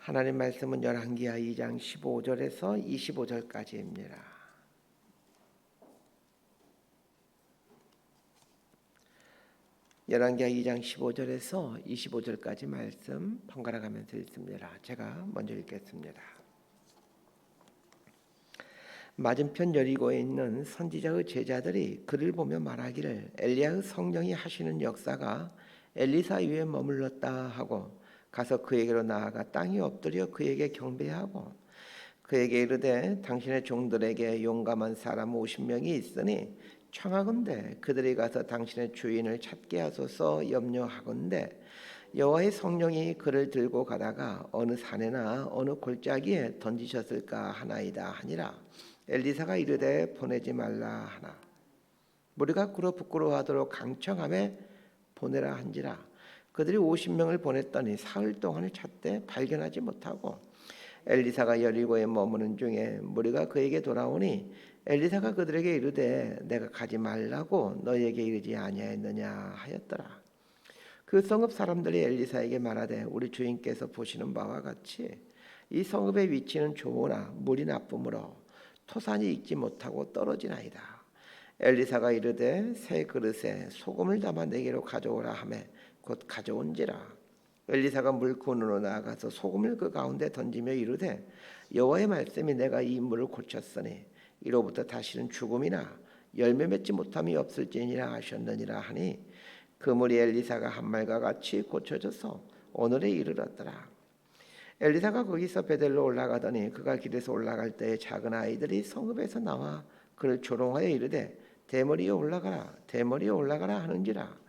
하나님 말씀은 열왕기하 2장 15절에서 25절까지입니다. 열왕기하 2장 15절에서 25절까지 말씀 번갈아 가면서 읽습니다. 제가 먼저 읽겠습니다. 맞은편 여리고에 있는 선지자의 제자들이 그를 보며 말하기를 엘리야의 성령이 하시는 역사가 엘리사 위에 머물렀다 하고 가서 그에게로 나아가 땅에 엎드려 그에게 경배하고 그에게 이르되 당신의 종들에게 용감한 사람 50명이 있으니 청하건대 그들이 가서 당신의 주인을 찾게 하소서 염려하건대 여호와의 성령이 그를 들고 가다가 어느 산에나 어느 골짜기에 던지셨을까 하나이다 하니라. 엘리사가 이르되 보내지 말라 하나 무리가 꿇어 부끄러워하도록 강청하며 보내라 한지라. 그들이 50명을 보냈더니 사흘 동안을 찾되 발견하지 못하고 엘리사가 여리고에 머무는 중에 무리가 그에게 돌아오니 엘리사가 그들에게 이르되 내가 가지 말라고 너희에게 이르지 아니하였느냐 하였더라. 그 성읍 사람들이 엘리사에게 말하되 우리 주인께서 보시는 바와 같이 이 성읍의 위치는 좋으나 물이 나쁨으로 토산이 익지 못하고 떨어지나이다. 엘리사가 이르되 새 그릇에 소금을 담아 내게로 가져오라 하매 곧 가져온지라. 엘리사가 물꾼으로 나아가서 소금을 그 가운데 던지며 이르되 여호와의 말씀이 내가 이 물을 고쳤으니 이로부터 다시는 죽음이나 열매 맺지 못함이 없을지니라 하셨느니라 하니 그 물이 엘리사가 한 말과 같이 고쳐져서 오늘에 이르렀더라. 엘리사가 거기서 베델로 올라가더니 그가 길에서 올라갈 때에 작은 아이들이 성읍에서 나와 그를 조롱하여 이르되 대머리에 올라가라 대머리에 올라가라 하는지라.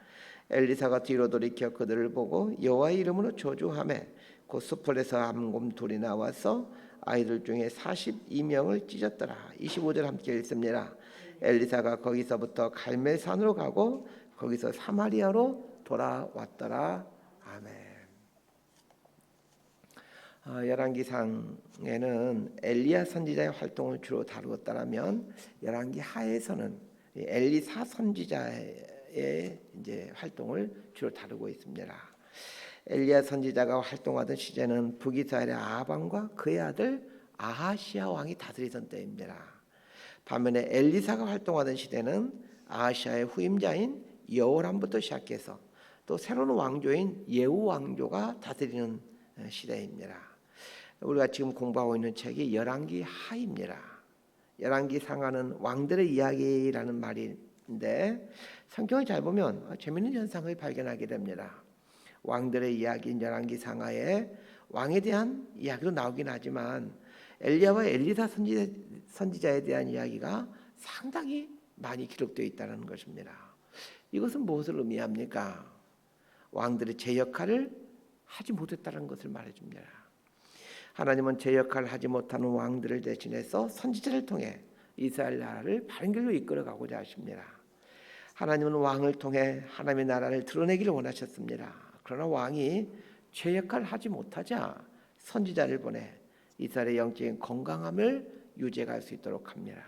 엘리사가 뒤로 돌이켜 그들을 보고 여호와의 이름으로 저주하매 곧 수풀에서 암곰 둘이 나와서 아이들 중에 42명을 찢었더라. 25절 함께 읽습니다. 엘리사가 거기서부터 갈멜산으로 가고 거기서 사마리아로 돌아왔더라. 아멘. 열왕기상에는 엘리야 선지자의 활동을 주로 다루었다면 열왕기 하에서는 엘리사 선지자의 이제 활동을 주로 다루고 있습니다. 엘리야 선지자가 활동하던 시대는 북이스라엘의 아합왕과 그의 아들 아하시아 왕이 다스리던 때입니다. 반면에 엘리사가 활동하던 시대는 아하시아의 후임자인 여호람부터 시작해서 또 새로운 왕조인 예후 왕조가 다스리는 시대입니다. 우리가 지금 공부하고 있는 책이 열왕기 하입니다. 열왕기 상하는 왕들의 이야기라는 말인데 성경을 잘 보면 재미있는 현상을 발견하게 됩니다. 왕들의 이야기인 열왕기 상하에 왕에 대한 이야기도 나오긴 하지만 엘리야와 엘리사 선지자에 대한 이야기가 상당히 많이 기록되어 있다는 것입니다. 이것은 무엇을 의미합니까? 왕들이 제 역할을 하지 못했다는 것을 말해줍니다. 하나님은 제 역할을 하지 못하는 왕들을 대신해서 선지자를 통해 이스라엘 나라를 바른 길로 이끌어가고자 하십니다. 하나님은 왕을 통해 하나님의 나라를 드러내기를 원하셨습니다. 그러나 왕이 제 역할을 하지 못하자 선지자를 보내 이스라엘의 영적인 건강함을 유지할 수 있도록 합니다.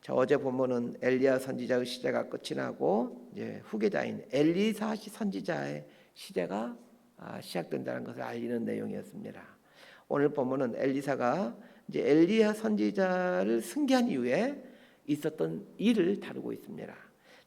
자, 어제 본문은 엘리야 선지자의 시대가 끝이 나고 이제 후계자인 엘리사 선지자의 시대가 시작된다는 것을 알리는 내용이었습니다. 오늘 본문은 엘리사가 이제 엘리야 선지자를 승계한 이후에 있었던 일을 다루고 있습니다.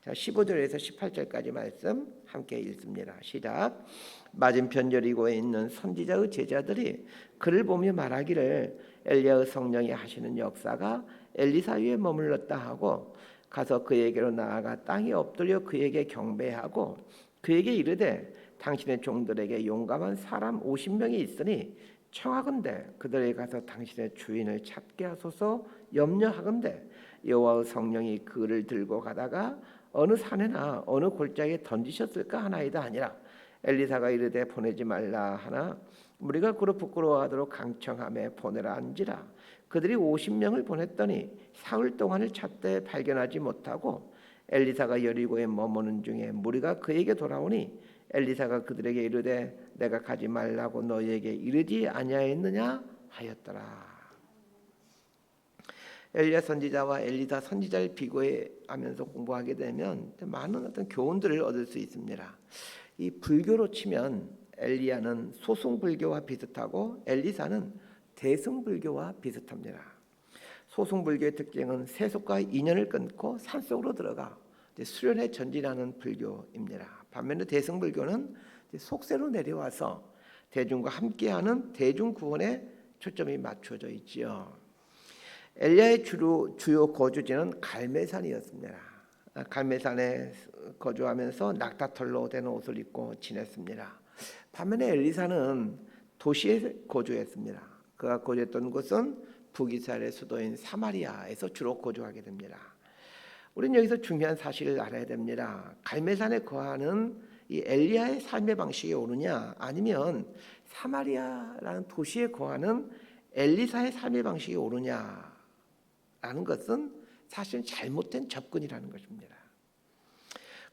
자, 15절에서 18절까지 말씀 함께 읽습니다. 시작. 맞은편 여리고에 있는 선지자의 제자들이 그를 보며 말하기를 엘리야의 성령이 하시는 역사가 엘리사 위에 머물렀다 하고 가서 그에게로 나아가 땅에 엎드려 그에게 경배하고 그에게 이르되 당신의 종들에게 용감한 사람 50명이 있으니 청하건대 그들에게 가서 당신의 주인을 찾게 하소서 염려하건대 여호와의 성령이 그를 들고 가다가 어느 산에나 어느 골짜기에 던지셨을까 하나이다 하니라. 엘리사가 이르되 보내지 말라 하나 무리가 그로 부끄러워하도록 강청하며 보내라 한지라. 그들이 50명을 보냈더니 사흘 동안을 찾되 발견하지 못하고 엘리사가 여리고에 머무는 중에 무리가 그에게 돌아오니 엘리사가 그들에게 이르되 내가 가지 말라고 너희에게 이르지 아니하였느냐 하였더라. 엘리야 선지자와 엘리사 선지자를 비교하면서 공부하게 되면 많은 어떤 교훈들을 얻을 수 있습니다. 이 불교로 치면 엘리야는 소승불교와 비슷하고 엘리사는 대승불교와 비슷합니다. 소승불교의 특징은 세속과 인연을 끊고 산속으로 들어가 수련에 전진하는 불교입니다. 반면에 대승불교는 속세로 내려와서 대중과 함께하는 대중구원에 초점이 맞춰져 있지요. 엘리야의 주요 거주지는 갈멜산이었습니다. 갈멜산에 거주하면서 낙타털로 된 옷을 입고 지냈습니다. 반면에 엘리사는 도시에 거주했습니다. 그가 거주했던 곳은 북이스라엘의 수도인 사마리아에서 주로 거주하게 됩니다. 우리는 여기서 중요한 사실을 알아야 됩니다. 갈멜산에 거하는 이 엘리야의 삶의 방식이 옳으냐, 아니면 사마리아라는 도시에 거하는 엘리사의 삶의 방식이 옳으냐라는 것은 사실 잘못된 접근이라는 것입니다.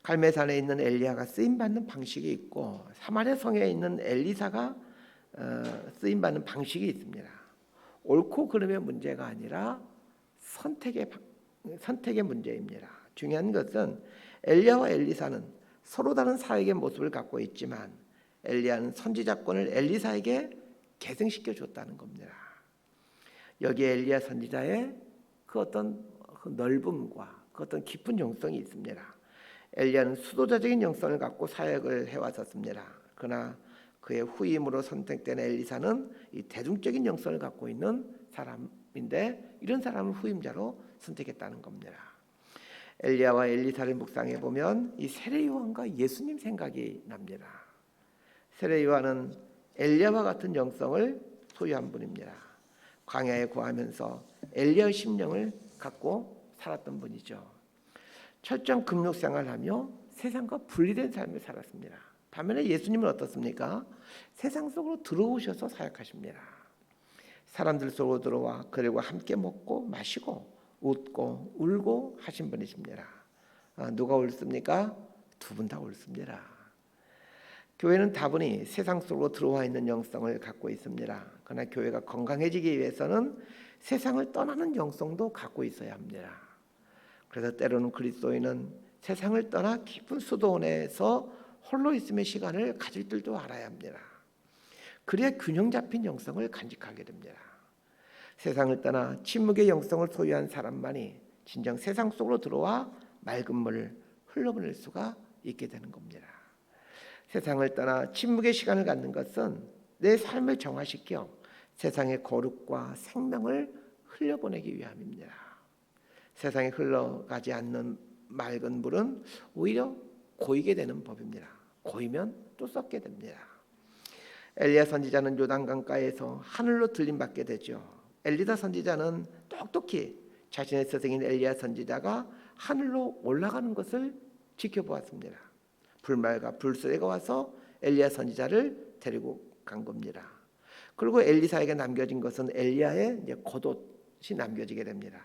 갈멜산에 있는 엘리야가 쓰임 받는 방식이 있고 사마리아 성에 있는 엘리사가 쓰임 받는 방식이 있습니다. 옳고 그름의 문제가 아니라 선택의 문제입니다. 중요한 것은 엘리야와 엘리사는 서로 다른 사역의 모습을 갖고 있지만 엘리야는 선지자권을 엘리사에게 계승시켜 줬다는 겁니다. 여기에 엘리야 선지자의 그 어떤 넓음과 그 어떤 깊은 영성이 있습니다. 엘리야는 수도자적인 영성을 갖고 사역을 해왔었습니다. 그러나 그의 후임으로 선택된 엘리사는 이 대중적인 영성을 갖고 있는 사람인데 이런 사람을 후임자로 선택했다는 겁니다. 엘리야와 엘리사를 묵상해 보면 이 세례 요한과 예수님 생각이 납니다. 세례 요한은 엘리야와 같은 영성을 소유한 분입니다. 광야에 거하면서 엘리야의 심령을 갖고 살았던 분이죠. 철저한 금욕 생활하며 세상과 분리된 삶을 살았습니다. 반면에 예수님은 어떻습니까? 세상 속으로 들어오셔서 사역하십니다. 사람들 속으로 들어와 그들과 함께 먹고 마시고 웃고 울고 하신 분이십니다. 누가 옳습니까? 두 분 다 옳습니다. 교회는 다분히 세상 속으로 들어와 있는 영성을 갖고 있습니다. 그러나 교회가 건강해지기 위해서는 세상을 떠나는 영성도 갖고 있어야 합니다. 그래서 때로는 그리스도인은 세상을 떠나 깊은 수도원에서 홀로 있음의 시간을 가질 줄도 알아야 합니다. 그래야 균형 잡힌 영성을 간직하게 됩니다. 세상을 떠나 침묵의 영성을 소유한 사람만이 진정 세상 속으로 들어와 맑은 물을 흘러보낼 수가 있게 되는 겁니다. 세상을 떠나 침묵의 시간을 갖는 것은 내 삶을 정화시켜 세상의 거룩과 생명을 흘려보내기 위함입니다. 세상에 흘러가지 않는 맑은 물은 오히려 고이게 되는 법입니다. 고이면 또 썩게 됩니다. 엘리야 선지자는 요단강가에서 하늘로 들림받게 되죠. 엘리사 선지자는 똑똑히 자신의 스승인 엘리야 선지자가 하늘로 올라가는 것을 지켜보았습니다. 불말과 불수레가 와서 엘리야 선지자를 데리고 간 겁니다. 그리고 엘리사에게 남겨진 것은 엘리야의 겉옷이 남겨지게 됩니다.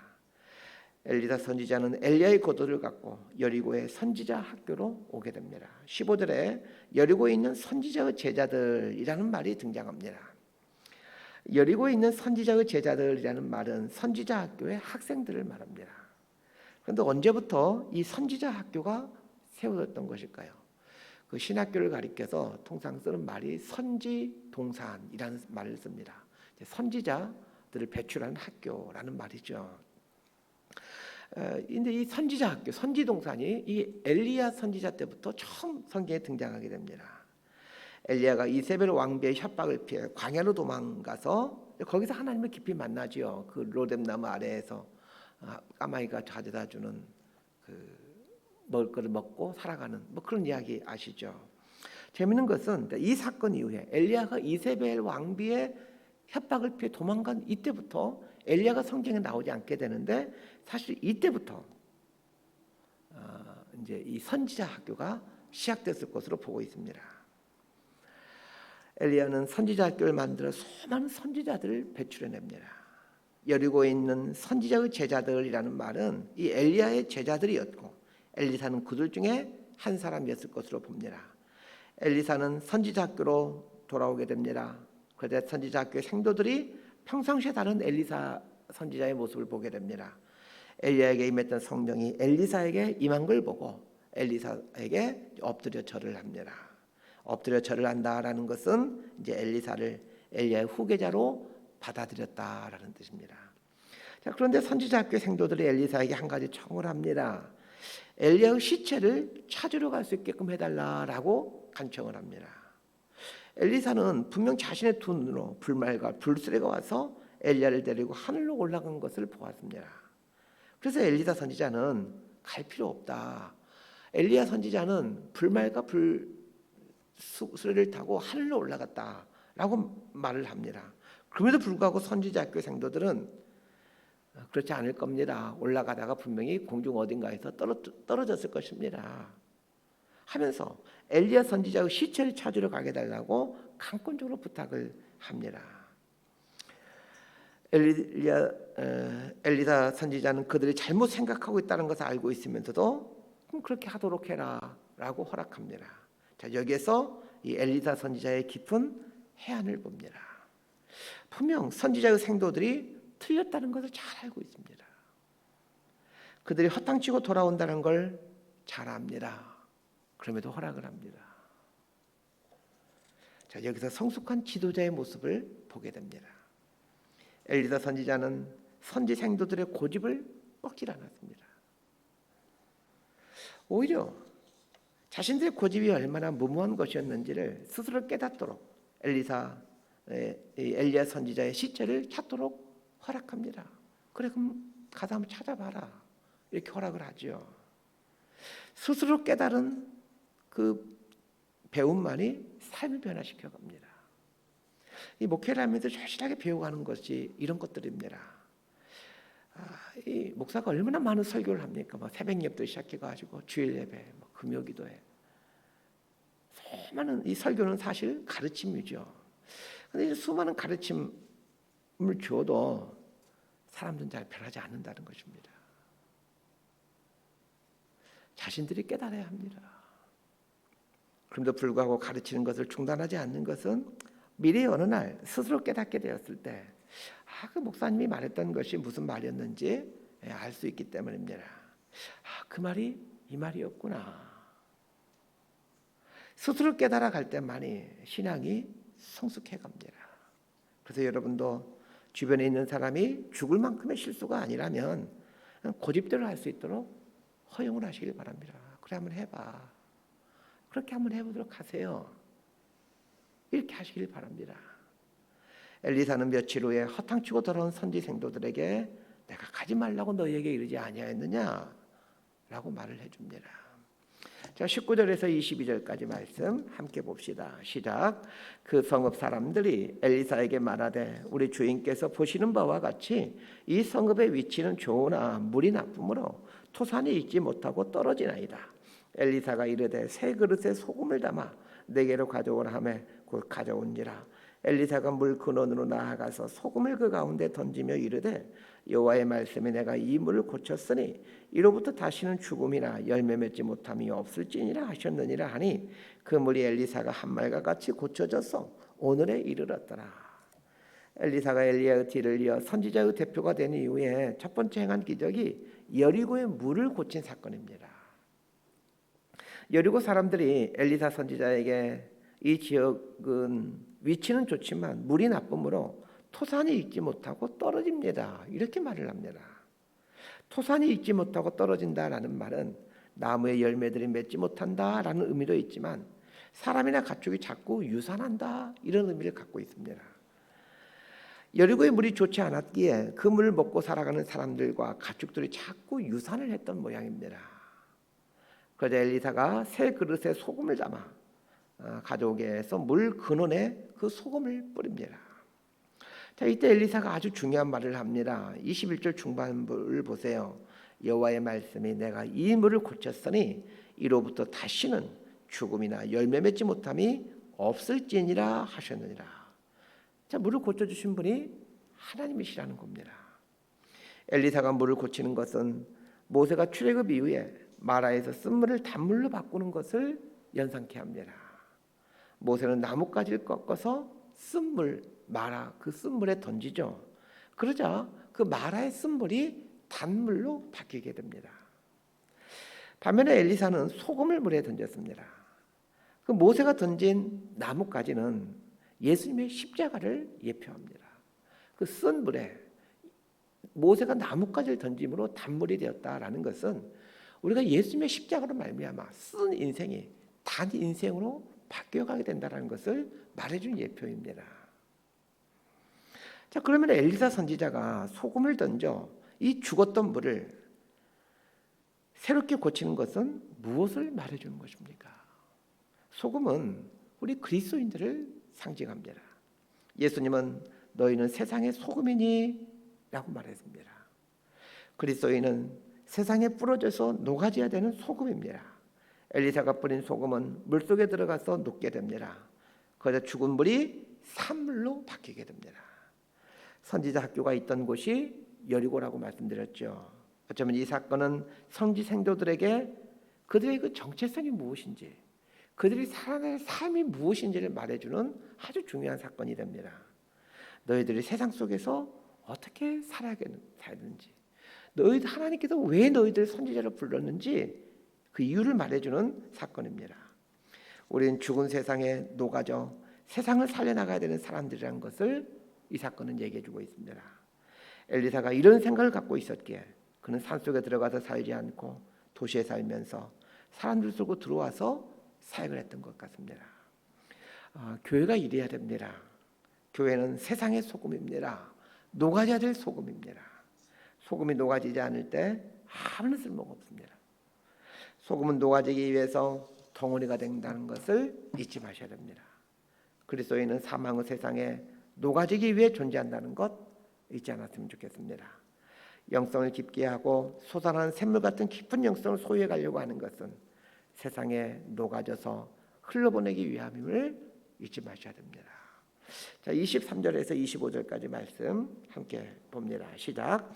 엘리사 선지자는 엘리야의 겉옷을 갖고 여리고의 선지자 학교로 오게 됩니다. 15절에 여리고에 있는 선지자의 제자들이라는 말이 등장합니다. 여리고에 있는 선지자의 제자들이라는 말은 선지자 학교의 학생들을 말합니다. 그런데 언제부터 이 선지자 학교가 세워졌던 것일까요? 그 신학교를 가리켜서 통상 쓰는 말이 선지동산이라는 말을 씁니다. 선지자들을 배출하는 학교라는 말이죠. 근데 이 선지자 학교, 선지동산이 이 엘리야 선지자 때부터 처음 성경에 등장하게 됩니다. 엘리야가 이세벨 왕비의 협박을 피해 광야로 도망가서 거기서 하나님을 깊이 만나지요. 그 로뎀 나무 아래에서 까마귀가 가져다 주는 그 먹을 것을 먹고 살아가는 그런 이야기 아시죠? 재밌는 것은 이 사건 이후에 엘리야가 이세벨 왕비의 협박을 피해 도망간 이때부터 엘리야가 성경에 나오지 않게 되는데 사실 이때부터 이제 이 선지자 학교가 시작됐을 것으로 보고 있습니다. 엘리야는 선지자 학교를 만들어 수많은 선지자들을 배출해냅니다. 여리고에 있는 선지자의 제자들이라는 말은 이 엘리야의 제자들이었고 엘리사는 그들 중에 한 사람이었을 것으로 봅니다. 엘리사는 선지자 학교로 돌아오게 됩니다. 그런데 선지자 학교의 생도들이 평상시에 다른 엘리사 선지자의 모습을 보게 됩니다. 엘리야에게 임했던 성령이 엘리사에게 임한 걸 보고 엘리사에게 엎드려 절을 합니다. 엎드려 절을 한다라는 것은 이제 엘리야의 후계자로 받아들였다라는 뜻입니다. 자, 그런데 선지자 학교 생도들이 엘리사에게 한 가지 청을 합니다. 엘리야의 시체를 찾으러 갈 수 있게끔 해달라라고 간청을 합니다. 엘리사는 분명 자신의 두 눈으로 불말과 불수레가 와서 엘리야를 데리고 하늘로 올라간 것을 보았습니다. 그래서 엘리사 선지자는 갈 필요 없다. 엘리야 선지자는 불말과 불수레를 타고 하늘로 올라갔다라고 말을 합니다. 그럼에도 불구하고 선지자 학교 생도들은 그렇지 않을 겁니다. 올라가다가 분명히 공중 어딘가에서 떨어졌을 것입니다. 하면서 엘리야 선지자의 시체를 찾으러 가게 달라고 강권적으로 부탁을 합니다. 엘리사 선지자는 그들이 잘못 생각하고 있다는 것을 알고 있으면서도 그럼 그렇게 하도록 해라라고 허락합니다. 자, 여기에서 이 엘리사 선지자의 깊은 해안을 봅니다. 분명 선지자의 생도들이 틀렸다는 것을 잘 알고 있습니다. 그들이 허탕치고 돌아온다는 걸 잘 압니다. 그럼에도 허락을 합니다. 자, 여기서 성숙한 지도자의 모습을 보게 됩니다. 엘리사 선지자는 선지 생도들의 고집을 꺾질 않았습니다. 오히려 자신들의 고집이 얼마나 무모한 것이었는지를 스스로 깨닫도록 엘리야 선지자의 시체를 찾도록 허락합니다. 그래, 그럼 가서 한번 찾아봐라. 이렇게 허락을 하죠. 스스로 깨달은 그 배움만이 삶을 변화시켜 갑니다. 이 목회를 하면서 절실하게 배워가는 것이 이런 것들입니다. 이 목사가 얼마나 많은 설교를 합니까? 새벽 예배도 시작해가지고 주일 예배, 금요기도회. 수많은 이 설교는 사실 가르침이죠. 그런데 수많은 가르침을 줘도 사람들은 잘 변하지 않는다는 것입니다. 자신들이 깨달아야 합니다. 그럼에도 불구하고 가르치는 것을 중단하지 않는 것은 미래의 어느 날 스스로 깨닫게 되었을 때 그 목사님이 말했던 것이 무슨 말이었는지 알 수 있기 때문입니다. 그 말이 이 말이었구나. 스스로 깨달아 갈 때만이 신앙이 성숙해 갑니다. 그래서 여러분도 주변에 있는 사람이 죽을 만큼의 실수가 아니라면 고집대로 할 수 있도록 허용을 하시길 바랍니다. 그래, 한번 해봐. 그렇게 한번 해보도록 하세요. 이렇게 하시길 바랍니다. 엘리사는 며칠 후에 허탕치고 돌아온 선지 생도들에게 내가 가지 말라고 너희에게 이르지 아니하였느냐? 라고 말을 해줍니다. 자, 19절에서 22절까지 말씀 함께 봅시다. 시작. 그 성읍 사람들이 엘리사에게 말하되 우리 주인께서 보시는 바와 같이 이 성읍의 위치는 좋으나 물이 나쁨으로 토산이 익지 못하고 떨어지나이다. 엘리사가 이르되 새 그릇에 소금을 담아 내게로 가져오라 하매 곧 가져온지라. 엘리사가 물 근원으로 나아가서 소금을 그 가운데 던지며 이르되 여호와의 말씀에 내가 이 물을 고쳤으니 이로부터 다시는 죽음이나 열매 맺지 못함이 없을지니라 하셨느니라 하니 그 물이 엘리사가 한 말과 같이 고쳐져서 오늘에 이르렀더라. 엘리사가 엘리야의 뒤를 이어 선지자의 대표가 된 이후에 첫 번째 행한 기적이 여리고의 물을 고친 사건입니다. 여리고 사람들이 엘리사 선지자에게 이 지역은 위치는 좋지만 물이 나쁨으로 토산이 익지 못하고 떨어집니다. 이렇게 말을 합니다. 토산이 익지 못하고 떨어진다라는 말은 나무의 열매들이 맺지 못한다라는 의미도 있지만 사람이나 가축이 자꾸 유산한다 이런 의미를 갖고 있습니다. 여리고의 물이 좋지 않았기에 그 물을 먹고 살아가는 사람들과 가축들이 자꾸 유산을 했던 모양입니다. 그러자 엘리사가 새 그릇에 소금을 담아 가져오게 해서 물 근원에 그 소금을 뿌립니다. 자, 이때 엘리사가 아주 중요한 말을 합니다. 21절 중반부를 보세요. 여호와의 말씀이 내가 이 물을 고쳤으니 이로부터 다시는 죽음이나 열매 맺지 못함이 없을지니라 하셨느니라. 자, 물을 고쳐주신 분이 하나님이시라는 겁니다. 엘리사가 물을 고치는 것은 모세가 출애굽 이후에 마라에서 쓴물을 단물로 바꾸는 것을 연상케 합니다. 모세는 나뭇가지를 꺾어서 쓴물, 마라 그 쓴물에 던지죠. 그러자 그 마라의 쓴물이 단물로 바뀌게 됩니다. 반면에 엘리사는 소금을 물에 던졌습니다. 그 모세가 던진 나뭇가지는 예수님의 십자가를 예표합니다. 그 쓴 물에 모세가 나뭇가지를 던짐으로 단물이 되었다라는 것은 우리가 예수님의 십자가로 말미암아 쓴 인생이 단 인생으로 바뀌어가게 된다는 것을 말해준 예표입니다. 자, 그러면 엘리사 선지자가 소금을 던져 이 죽었던 물을 새롭게 고치는 것은 무엇을 말해주는 것입니까? 소금은 우리 그리스도인들을 상징합니다. 예수님은 너희는 세상의 소금이니 라고 말했습니다. 그리스도인은 세상에 뿌려져서 녹아져야 되는 소금입니다. 엘리사가 뿌린 소금은 물속에 들어가서 녹게 됩니다. 거기서 죽은 물이 산물로 바뀌게 됩니다. 선지자 학교가 있던 곳이 여리고라고 말씀드렸죠. 어쩌면 이 사건은 선지 생도들에게 그들의 그 정체성이 무엇인지, 그들이 살아낼 삶이 무엇인지를 말해주는 아주 중요한 사건이 됩니다. 너희들이 세상 속에서 어떻게 살아야 되는지, 너희들 하나님께서 왜 너희들 선지자로 불렀는지 그 이유를 말해주는 사건입니다. 우리는 죽은 세상에 녹아져 세상을 살려나가야 되는 사람들이라는 것을 이 사건은 얘기해주고 있습니다. 엘리사가 이런 생각을 갖고 있었기에 그는 산속에 들어가서 살지 않고 도시에 살면서 사람들 속으로 들어와서 사역을 했던 것 같습니다. 교회가 이래야 됩니다. 교회는 세상의 소금입니다. 녹아져야 될 소금입니다. 소금이 녹아지지 않을 때 아무런 쓸모가 없습니다. 소금은 녹아지기 위해서 덩어리가 된다는 것을 잊지 마셔야 됩니다. 그리스도인은 사망의 세상에 녹아지기 위해 존재한다는 것 잊지 않았으면 좋겠습니다. 영성을 깊게 하고 솟아나는 샘물 같은 깊은 영성을 소유해 가려고 하는 것은 세상에 녹아져서 흘러보내기 위함임을 잊지 마셔야 됩니다. 자, 23절에서 25절까지 말씀 함께 봅니다. 시작.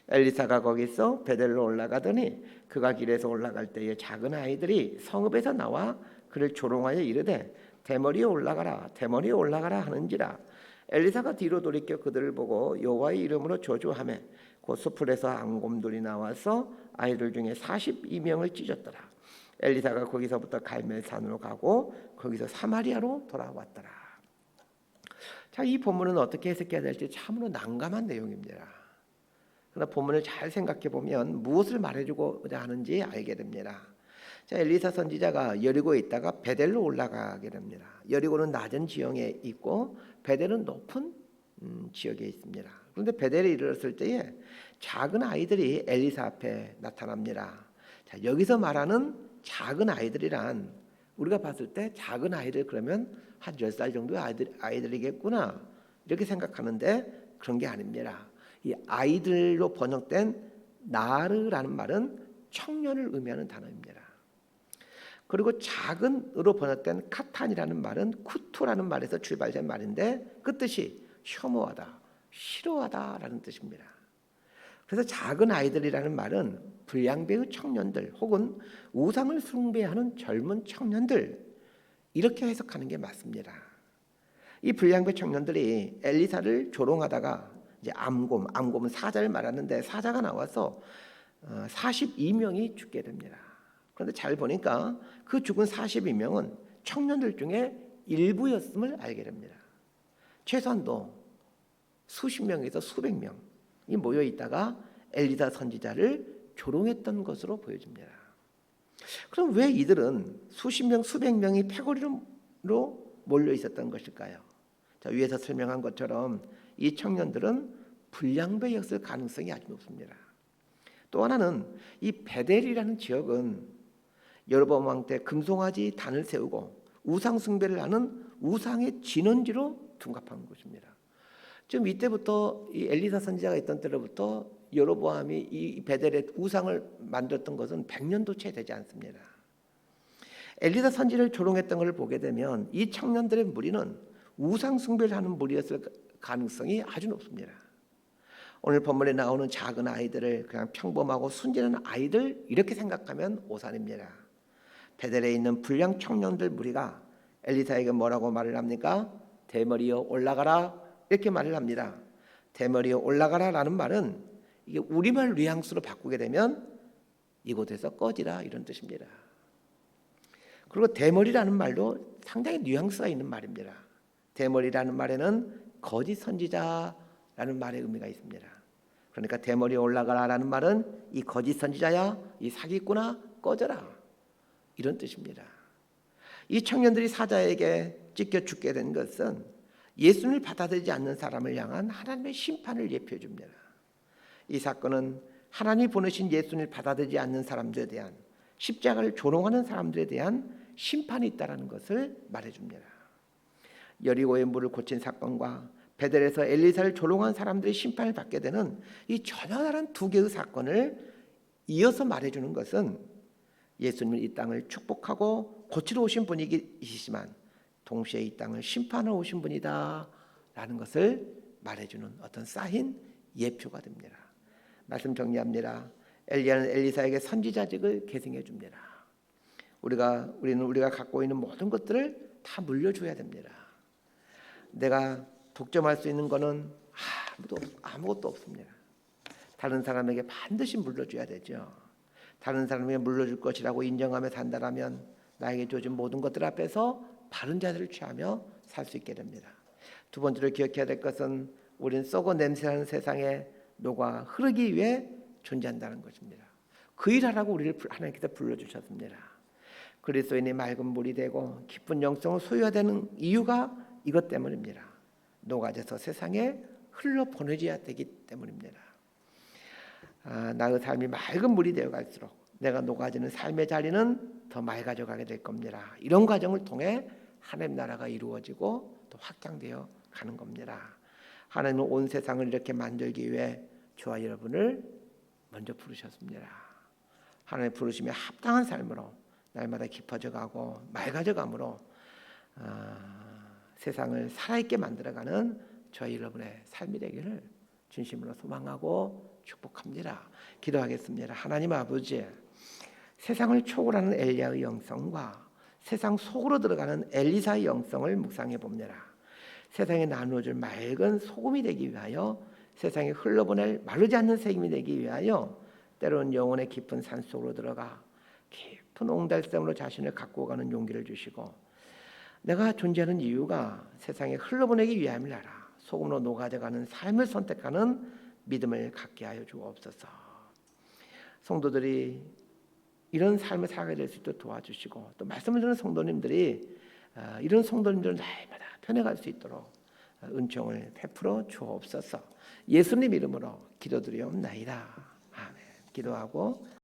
엘리사가 거기서 베델로 올라가더니 그가 길에서 올라갈 때에 작은 아이들이 성읍에서 나와 그를 조롱하여 이르되 대머리에 올라가라 대머리에 올라가라 하는지라. 엘리사가 뒤로 돌이켜 그들을 보고 여호와의 이름으로 저주하며 곧 수풀에서 앙곰들이 나와서 아이들 중에 42명을 찢었더라. 엘리사가 거기서부터 갈멜산으로 가고 거기서 사마리아로 돌아왔더라. 자, 이 본문은 어떻게 해석해야 될지 참으로 난감한 내용입니다. 그러나 본문을 잘 생각해 보면 무엇을 말해주고자 하는지 알게 됩니다. 자, 엘리사 선지자가 여리고에 있다가 베델로 올라가게 됩니다. 여리고는 낮은 지형에 있고 베델은 높은 지역에 있습니다. 그런데 베델에 이르렀을 때에 작은 아이들이 엘리사 앞에 나타납니다. 자, 여기서 말하는 작은 아이들이란 우리가 봤을 때 작은 아이들 그러면 한 10살 정도의 아이들이겠구나 이렇게 생각하는데 그런 게 아닙니다. 이 아이들로 번역된 나르라는 말은 청년을 의미하는 단어입니다. 그리고 작은으로 번역된 카탄이라는 말은 쿠투라는 말에서 출발된 말인데 그 뜻이 혐오하다, 싫어하다라는 뜻입니다. 그래서 작은 아이들이라는 말은 불량배의 청년들 혹은 우상을 숭배하는 젊은 청년들 이렇게 해석하는 게 맞습니다. 이 불량배 청년들이 엘리사를 조롱하다가 이제 암곰은 사자를 말하는데 사자가 나와서 42명이 죽게 됩니다. 그런데 잘 보니까 그 죽은 42명은 청년들 중에 일부였음을 알게 됩니다. 최소한도 수십 명에서 수백 명이 모여 있다가 엘리사 선지자를 조롱했던 것으로 보여집니다. 그럼 왜 이들은 수십 명, 수백 명이 패거리로 몰려 있었던 것일까요? 자, 위에서 설명한 것처럼 이 청년들은 불량배였을 가능성이 아주 높습니다. 또 하나는 이 베델이라는 지역은 여로보암 왕 때 금송아지 단을 세우고 우상 숭배를 하는 우상의 진원지로 둔갑한 곳입니다. 지금 이때부터 이 엘리사 선지자가 있던 때로부터 여로보암이 이 베델의 우상을 만들었던 것은 100년도 채 되지 않습니다. 엘리사 선지를 조롱했던 것을 보게 되면 이 청년들의 무리는 우상 숭배를 하는 무리였을 가능성이 아주 높습니다. 오늘 본문에 나오는 작은 아이들을 그냥 평범하고 순진한 아이들 이렇게 생각하면 오산입니다. 베델에 있는 불량 청년들 무리가 엘리사에게 뭐라고 말을 합니까? 대머리여 올라가라 이렇게 말을 합니다. 대머리여 올라가라라는 말은 이게 우리말 뉘앙스로 바꾸게 되면 이곳에서 꺼지라 이런 뜻입니다. 그리고 대머리라는 말도 상당히 뉘앙스가 있는 말입니다. 대머리라는 말에는 거짓 선지자라는 말의 의미가 있습니다. 그러니까 대머리에 올라가라라는 말은 이 거짓 선지자야, 이 사기꾼아, 꺼져라, 이런 뜻입니다. 이 청년들이 사자에게 찢겨 죽게 된 것은 예수님을 받아들이지 않는 사람을 향한 하나님의 심판을 예표해 줍니다. 이 사건은 하나님이 보내신 예수님을 받아들이지 않는 사람들에 대한, 십자가를 조롱하는 사람들에 대한 심판이 있다는 것을 말해줍니다. 여리고의 물을 고친 사건과 베델에서 엘리사를 조롱한 사람들이 심판을 받게 되는 이 전혀 다른 두 개의 사건을 이어서 말해주는 것은 예수님은 이 땅을 축복하고 고치러 오신 분이시지만 동시에 이 땅을 심판하러 오신 분이다 라는 것을 말해주는 어떤 쌓인 예표가 됩니다. 말씀 정리합니다. 엘리야는 엘리사에게 선지자직을 계승해 줍니다. 우리가 갖고 있는 모든 것들을 다 물려줘야 됩니다. 내가 독점할 수 있는 것은 아무것도 없습니다. 다른 사람에게 반드시 물려줘야 되죠. 다른 사람에게 물려줄 것이라고 인정하며 산다라면 나에게 주어진 모든 것들 앞에서 바른 자세를 취하며 살 수 있게 됩니다. 두 번째로 기억해야 될 것은 우리는 썩어 냄새나는 세상에 녹아 흐르기 위해 존재한다는 것입니다. 그 일하라고 우리를 하나님께서 불러주셨습니다. 그리스도인이 맑은 물이 되고 깊은 영성을 소유해야 되는 이유가 이것 때문입니다. 녹아져서 세상에 흘러 보내져야 되기 때문입니다. 나의 삶이 맑은 물이 되어 갈수록 내가 녹아지는 삶의 자리는 더 맑아져 가게 될 겁니다. 이런 과정을 통해 하나님 나라가 이루어지고 또 확장되어 가는 겁니다. 하나님은 온 세상을 이렇게 만들기 위해 저와 여러분을 먼저 부르셨습니다. 하나님의 부르심에 합당한 삶으로 날마다 깊어져 가고 맑아져 감으로 세상을 살아있게 만들어가는 저희 여러분의 삶이 되기를 진심으로 소망하고 축복합니다. 기도하겠습니다. 하나님 아버지, 세상을 초월하는 엘리야의 영성과 세상 속으로 들어가는 엘리사의 영성을 묵상해 봅니다. 세상에 나누어질 맑은 소금이 되기 위하여, 세상에 흘러보낼 마르지 않는 색임이 되기 위하여 때로는 영혼의 깊은 산속으로 들어가 깊은 옹달샘으로 자신을 갖고 가는 용기를 주시고, 내가 존재하는 이유가 세상에 흘러보내기 위함이라 소금으로 녹아져가는 삶을 선택하는 믿음을 갖게 하여 주옵소서. 성도들이 이런 삶을 살게 될 수 있도록 도와주시고, 또 말씀을 듣는 성도님들이 이런 성도님들을 날마다 변해갈 수 있도록 은총을 베풀어 주옵소서. 예수님 이름으로 기도드리옵나이다. 아멘. 기도하고